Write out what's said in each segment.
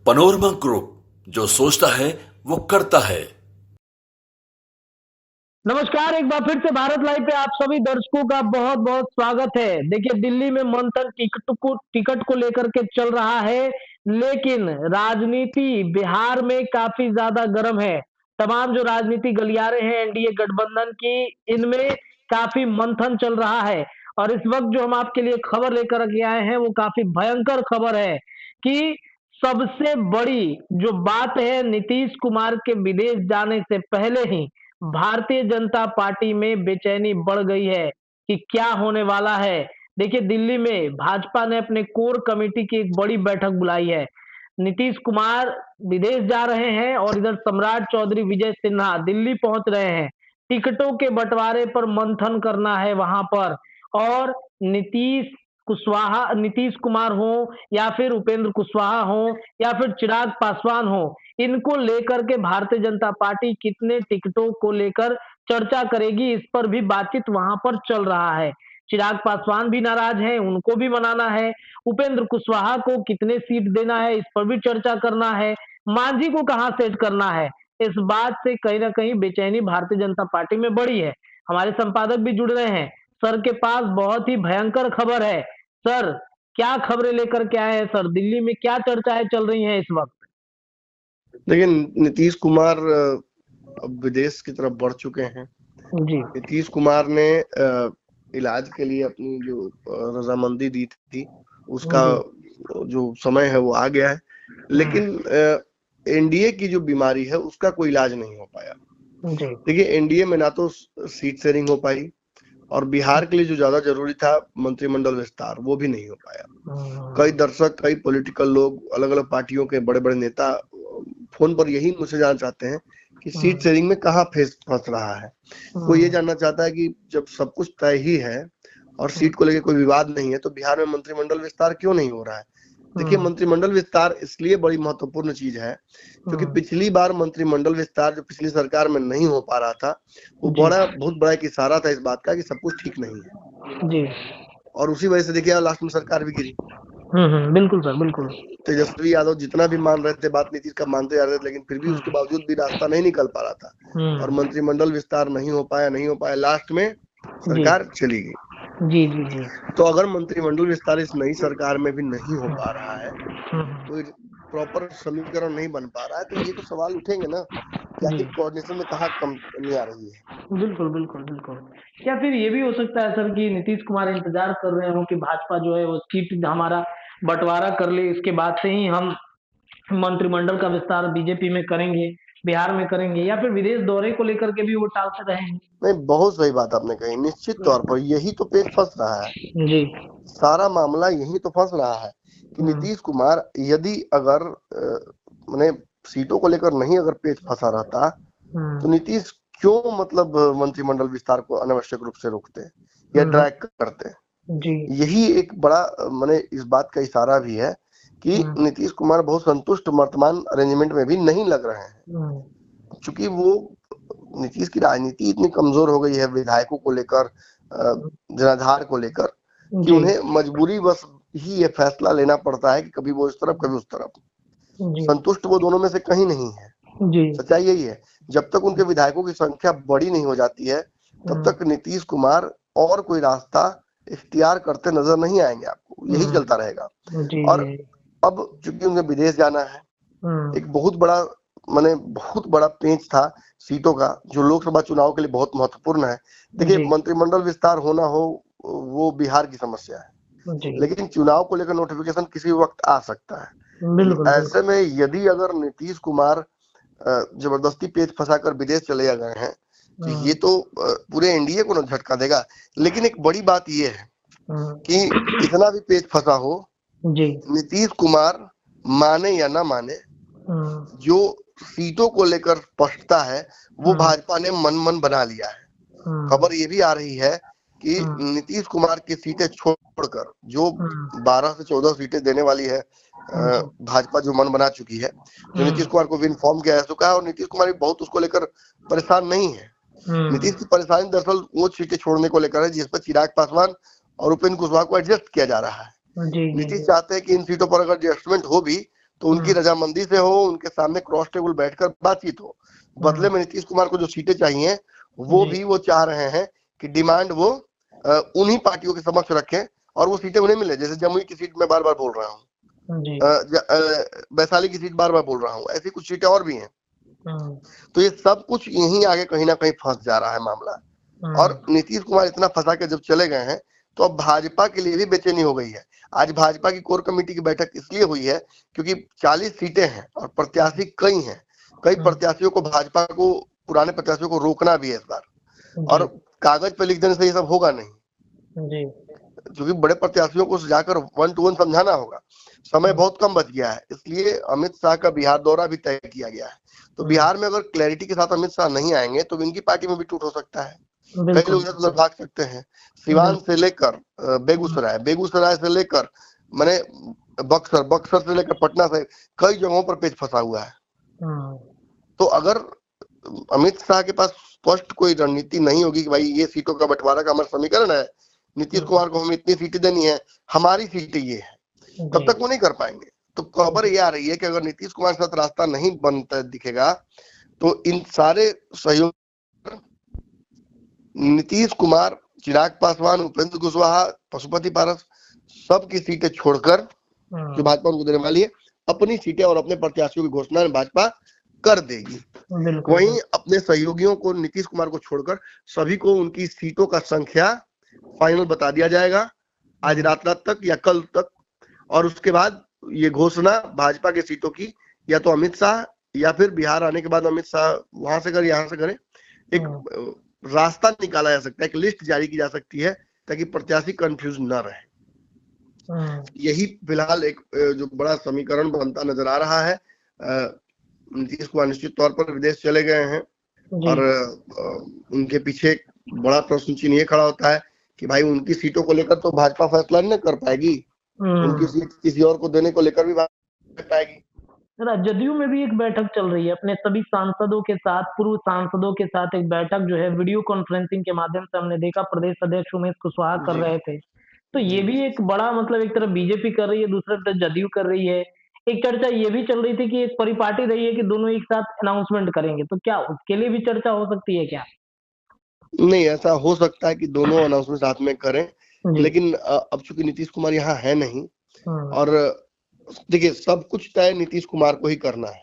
Panorama group, जो सोचता है वो करता है। नमस्कार, एक बार फिर से भारत लाइव पे आप सभी दर्शकों का बहुत बहुत स्वागत है। देखिए, दिल्ली में मंथन टिकट को लेकर के चल रहा है, लेकिन राजनीति बिहार में काफी ज्यादा गर्म है। तमाम जो राजनीति गलियारे हैं एनडीए गठबंधन की, इनमें काफी मंथन चल रहा है। और इस वक्त जो हम आपके लिए खबर लेकर के आए हैं वो काफी भयंकर खबर है कि सबसे बड़ी जो बात है, नीतीश कुमार के विदेश जाने से पहले ही भारतीय जनता पार्टी में बेचैनी बढ़ गई है कि क्या होने वाला है। देखिए, दिल्ली में भाजपा ने अपने कोर कमेटी की एक बड़ी बैठक बुलाई है। नीतीश कुमार विदेश जा रहे हैं और इधर सम्राट चौधरी विजय सिन्हा दिल्ली पहुंच रहे हैं। टिकटों के बंटवारे पर मंथन करना है वहां पर। और नीतीश कुमार हो या फिर उपेंद्र कुशवाहा हो या फिर चिराग पासवान हो, इनको लेकर के भारतीय जनता पार्टी कितने टिकटों को लेकर चर्चा करेगी, इस पर भी बातचीत वहां पर चल रहा है। चिराग पासवान भी नाराज हैं, उनको भी मनाना है। उपेंद्र कुशवाहा को कितने सीट देना है, इस पर भी चर्चा करना है। मांझी को कहां सेट करना है, इस बात से कहीं ना कहीं बेचैनी भारतीय जनता पार्टी में बढ़ी है। हमारे संपादक भी जुड़ रहे हैं। सर के पास बहुत ही भयंकर खबर है। सर, क्या खबरें लेकर के आए हैं सर? दिल्ली में क्या चर्चाएं चल रही हैं इस वक्त? देखिए, नीतीश कुमार अब विदेश की तरफ बढ़ चुके हैं। जी। नीतीश कुमार ने इलाज के लिए अपनी जो रजामंदी दी थी, उसका जो समय है वो आ गया है, लेकिन एनडीए की जो बीमारी है उसका कोई इलाज नहीं हो पाया। देखिए, एनडीए में ना तो सीट शेयरिंग हो पाई और बिहार के लिए जो ज्यादा जरूरी था मंत्रिमंडल विस्तार, वो भी नहीं हो पाया। कई दर्शक, कई पॉलिटिकल लोग, अलग अलग पार्टियों के बड़े बड़े नेता फोन पर यही मुझसे जानना चाहते हैं कि सीट शेयरिंग में कहाँ फंस रहा है। कोई ये जानना चाहता है कि जब सब कुछ तय ही है और सीट को लेकर कोई विवाद नहीं है, तो बिहार में मंत्रिमंडल विस्तार क्यों नहीं हो रहा है। देखिए, मंत्रिमंडल विस्तार इसलिए बड़ी महत्वपूर्ण चीज है क्योंकि पिछली बार मंत्रिमंडल विस्तार जो पिछली सरकार में नहीं हो पा रहा था, वो बहुत बड़ा एक इशारा था इस बात का कि सब कुछ ठीक नहीं है जी। और उसी वजह से देखिए लास्ट में सरकार भी गिरी। बिल्कुल सर, बिल्कुल। तेजस्वी यादव जितना भी मान रहे थे, बात नीतीश का मानते जा रहे थे, लेकिन फिर भी उसके बावजूद भी रास्ता नहीं निकल पा रहा था और मंत्रिमंडल विस्तार नहीं हो पाया। लास्ट में सरकार चली गई। जी जी जी। तो अगर मंत्रिमंडल विस्तार इस नई सरकार में भी नहीं हो पा रहा है, कोई प्रॉपर समीकरण नहीं बन पा रहा है, तो ये तो सवाल उठेंगे ना कि आखिर कोऑर्डिनेशन में कहाँ कमी आ रही है। बिल्कुल बिल्कुल बिल्कुल। क्या फिर ये भी हो सकता है सर कि नीतीश कुमार इंतजार कर रहे हो कि भाजपा जो है वो सीट हमारा बंटवारा कर ले, इसके बाद से ही हम मंत्रिमंडल का विस्तार बीजेपी में करेंगे, बिहार में करेंगे, या फिर विदेश दौरे को लेकर के भी वो टालते रहेंगे? नहीं, बहुत सही बात आपने कही। निश्चित तौर पर यही तो पेच फंस रहा है जी। सारा मामला यही तो फंस रहा है कि नीतीश कुमार यदि अगर मैंने सीटों को लेकर नहीं अगर पेच फंसा रहता, तो नीतीश क्यों मतलब मंत्रिमंडल विस्तार को अनावश्यक रूप से रोकते या ड्रैग करते। जी। यही एक बड़ा मैंने इस बात का इशारा भी है कि नीतीश कुमार बहुत संतुष्ट वर्तमान अरेंजमेंट में भी नहीं लग रहे हैं, क्योंकि वो नीतीश की राजनीति इतनी कमजोर हो गई है विधायकों को लेकर, जनाधार को लेकर, कि उन्हें मजबूरी बस ही ये फैसला लेना पड़ता है कि कभी वो इस तरफ कभी उस तरफ। संतुष्ट वो दोनों में से कहीं नहीं है। सच्चाई यही है। जब तक उनके विधायकों की संख्या बड़ी नहीं हो जाती है, तब तक नीतीश कुमार और कोई रास्ता इख्तियार करते नजर नहीं आएंगे आपको। यही चलता रहेगा। और अब चूंकि उन्हें विदेश जाना है, एक बहुत बड़ा पेंच था सीटों का, जो लोकसभा चुनाव के लिए बहुत महत्वपूर्ण है। देखिए, मंत्रिमंडल विस्तार होना हो वो बिहार की समस्या है, लेकिन चुनाव को लेकर नोटिफिकेशन किसी वक्त आ सकता है। ऐसे में यदि अगर नीतीश कुमार जबरदस्ती पेच फंसाकर विदेश चले गए हैं, तो ये तो पूरे एनडीए को न झटका देगा। लेकिन एक बड़ी बात ये है कि इतना भी पेच फंसा हो, नीतीश कुमार माने या ना माने, जो सीटों को लेकर स्पष्टता है वो भाजपा ने मन बना लिया है। खबर ये भी आ रही है कि नीतीश कुमार की सीटें छोड़कर जो 12 से 14 सीटें देने वाली है भाजपा, जो मन बना चुकी है, जो नीतीश कुमार को भी इन्फॉर्म किया जा चुका है, और नीतीश कुमार भी बहुत उसको लेकर परेशान नहीं है। नीतीश की परेशानी दरअसल वो सीटें छोड़ने को लेकर है जिस पर चिराग पासवान और उपेंद्र कुशवाहा को एडजस्ट किया जा रहा है। नीतीश चाहते हैं कि इन सीटों पर अगर एडजस्टमेंट हो भी तो उनकी रजामंदी से हो, उनके सामने क्रॉस टेबल बैठकर बातचीत हो। बदले में नीतीश कुमार को जो सीटें चाहिए वो भी वो चाह रहे हैं कि डिमांड वो उन्हीं पार्टियों के समक्ष रखें और वो सीटें उन्हें मिले। जैसे जमुई की सीट में बार बार बोल रहा हूँ, वैशाली की सीट बार बार बोल रहा हूँ, ऐसी कुछ सीटें और भी हैं। तो ये सब कुछ यहीं आगे कहीं ना कहीं फंस जा रहा है मामला। और नीतीश कुमार इतना फंसा के जब चले गए हैं तो अब भाजपा के लिए भी बेचैनी हो गई है। आज भाजपा की कोर कमेटी की बैठक इसलिए हुई है क्योंकि 40 सीटें हैं और प्रत्याशी कई हैं। कई प्रत्याशियों को भाजपा को, पुराने प्रत्याशियों को रोकना भी है इस बार, और कागज पे लिख देने से ये सब होगा नहीं, क्योंकि बड़े प्रत्याशियों को जाकर 1 to 1 समझाना होगा। समय बहुत कम बच गया है, इसलिए अमित शाह का बिहार दौरा भी तय किया गया है। तो बिहार में अगर क्लैरिटी के साथ अमित शाह नहीं आएंगे तो इनकी पार्टी में भी टूट हो सकता है, कई लोग इधर भाग सकते हैं। सिवान से लेकर बेगूसराय, बेगूसराय से लेकर माने बक्सर, बक्सर से लेकर पटना से कई जगहों पर पेच फंसा हुआ है। तो अगर अमित शाह के पास स्पष्ट कोई रणनीति नहीं होगी कि भाई ये सीटों का बंटवारा का हमारा समीकरण है, नीतीश कुमार को हमें इतनी सीटें देनी है, हमारी सीटें ये है, तब तक वो नहीं कर पाएंगे। तो खबर ये आ रही है कि अगर नीतीश कुमार के साथ रास्ता नहीं बनता दिखेगा तो इन सारे सहयोग नीतीश कुमार, चिराग पासवान, उपेंद्र कुशवाहा, पशुपति पारस सबकी सीटें छोड़कर जो भाजपा उनको देने वाली है, अपनी सीटें और अपने प्रत्याशियों की घोषणा भाजपा कर देगी। वहीं अपने सहयोगियों को, नीतीश कुमार को छोड़कर सभी को उनकी सीटों का संख्या फाइनल बता दिया जाएगा आज रात तक या कल तक, और उसके बाद ये घोषणा भाजपा के सीटों की या तो अमित शाह या फिर बिहार आने के बाद अमित शाह वहां से करे, यहाँ से करे, एक रास्ता निकाला जा सकता है, एक लिस्ट जारी की जा सकती है ताकि प्रत्याशी कंफ्यूज न रहे। यही फिलहाल एक जो बड़ा समीकरण बनता नजर आ रहा है। नीतीश कुमार निश्चित तौर पर विदेश चले गए हैं और उनके पीछे एक बड़ा प्रश्न चिन्ह ये खड़ा होता है कि भाई उनकी सीटों को लेकर तो भाजपा फैसला नहीं कर पाएगी, उनकी सीट किसी और को देने को लेकर भी कर पाएगी। जदयू में भी एक बैठक चल रही है, अपने सभी सांसदों के साथ, पूर्व सांसदों के साथ एक बैठक जो है वीडियो कॉन्फ्रेंसिंग के माध्यम से हमने देखा प्रदेश अध्यक्ष उमेश कुशवाहा कर रहे थे। तो ये भी एक बड़ा मतलब एक तरफ बीजेपी कर रही है, दूसरी तरफ जदयू कर रही है। एक चर्चा ये भी चल रही थी कि एक परिपाटी रही है कि दोनों एक साथ अनाउंसमेंट करेंगे, तो क्या उसके लिए भी चर्चा हो सकती है क्या? नहीं, ऐसा हो सकता है कि दोनों अनाउंसमेंट साथ में करें, लेकिन अब चूंकि नीतीश कुमार यहाँ है नहीं और देखिए सब कुछ तय नीतीश कुमार को ही करना है।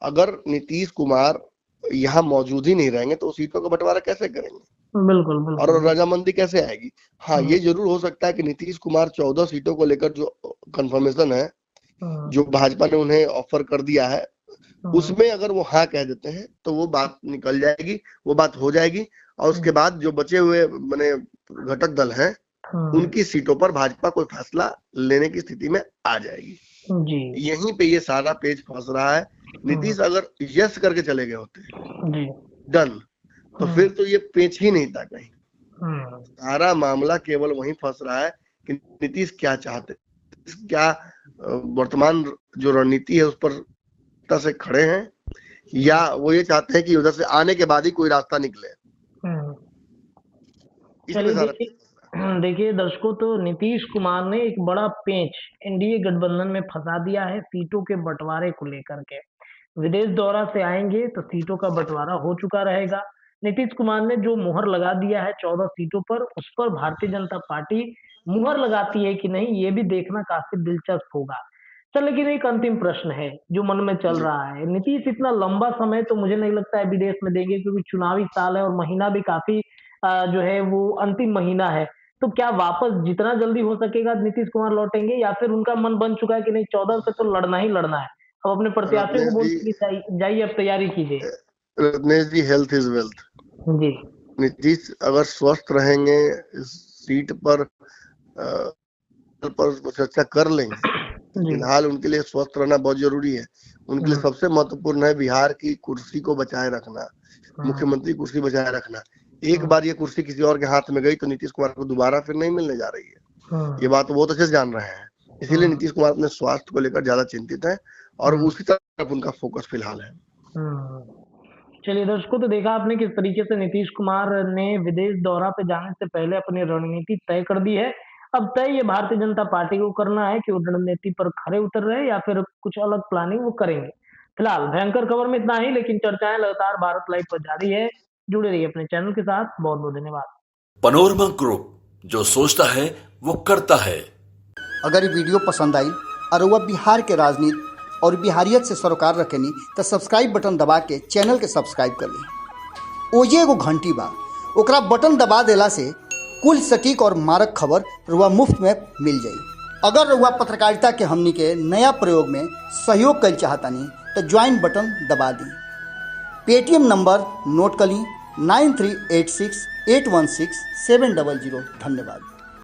अगर नीतीश कुमार यहाँ मौजूद ही नहीं रहेंगे तो सीटों का बंटवारा कैसे करेंगे? बिल्कुल, बिल्कुल। और रजामंदी कैसे आएगी? हाँ, ये जरूर हो सकता है कि नीतीश कुमार 14 सीटों को लेकर जो कंफर्मेशन है, जो भाजपा ने उन्हें ऑफर कर दिया है, उसमें अगर वो हाँ कह देते हैं तो वो बात निकल जाएगी, वो बात हो जाएगी और उसके बाद जो बचे हुए माने घटक दल हैं उनकी सीटों पर भाजपा कोई फैसला लेने की स्थिति में आ जाएगी। यहीं पे ये सारा पेज फंस रहा है। नीतीश अगर यस करके चले गए होते डन, तो फिर तो ये पेच ही नहीं था कहीं। सारा मामला केवल वहीं फंस रहा है कि नीतीश क्या चाहते, क्या वर्तमान जो रणनीति है उस पर से खड़े हैं या वो ये चाहते हैं कि उधर से आने के बाद ही कोई रास्ता निकले। देखिए दर्शकों, तो नीतीश कुमार ने एक बड़ा पेंच एनडीए गठबंधन में फंसा दिया है सीटों के बंटवारे को लेकर के। विदेश दौरा से आएंगे तो सीटों का बंटवारा हो चुका रहेगा। नीतीश कुमार ने जो मुहर लगा दिया है 14 सीटों पर, उस पर भारतीय जनता पार्टी मुहर लगाती है कि नहीं, ये भी देखना काफी दिलचस्प होगा। चल, लेकिन एक अंतिम प्रश्न है जो मन में चल रहा है। नीतीश इतना लंबा समय तो मुझे नहीं लगता है विदेश में देंगे, क्योंकि चुनावी साल है और महीना भी काफी जो है वो अंतिम महीना है। तो क्या वापस जितना जल्दी हो सकेगा नीतीश कुमार लौटेंगे, या फिर उनका मन बन चुका है कि नहीं 14 से तो लड़ना ही लड़ना है, अब अपने प्रत्याशियों को बोल जाइए अब तैयारी कीजिए? रत्नेश जी, हेल्थ इज वेल्थ जी। नीतीश अगर स्वस्थ रहेंगे इस सीट पर चर्चा कर लेंगे। फिलहाल उनके लिए स्वस्थ रहना बहुत जरूरी है। उनके लिए सबसे महत्वपूर्ण है बिहार की कुर्सी को बचाए रखना, मुख्यमंत्री कुर्सी बचाए रखना। एक बार ये कुर्सी किसी और के हाथ में गई तो नीतीश कुमार को दोबारा फिर नहीं मिलने जा रही है। ये बात बहुत अच्छे से जान रहे हैं, इसीलिए नीतीश कुमार अपने स्वास्थ्य को लेकर ज्यादा चिंतित है और उसी तरफ उनका फोकस फिलहाल है। चलिए दर्शकों, तो देखा आपने किस तरीके से नीतीश कुमार ने विदेश दौरा पे जाने से पहले अपनी रणनीति तय कर दी है। अब तय ये भारतीय जनता पार्टी को करना है कि वो रणनीति पर खरे उतर रहे या फिर कुछ अलग प्लानिंग वो करेंगे। फिलहाल भयंकर खबर में इतना ही, लेकिन चर्चाएं लगातार भारत लाइव पर जारी है। जुड़े रहिए अपने चैनल के साथ। बहुत बहुत धन्यवाद। पनोरमा ग्रुप, जो सोचता है वो करता है। अगर ये वीडियो पसंद आई और वह बिहार के राजनीति और बिहारियत से सरोकार रखेनी तो सब्सक्राइब बटन दबा के चैनल के सब्सक्राइब कर ली। ओजे एगो घंटी बा, ओकरा बटन दबा देला से कुल सटीक और मारक खबर रुआ मुफ्त में मिल जाई। अगर रुआ पत्रकारिता के हमनी के नया प्रयोग में सहयोग कर चाहतानी तो ज्वाइन बटन दबा दी। पेटीएम नंबर नोट कर ली 9386816700। धन्यवाद।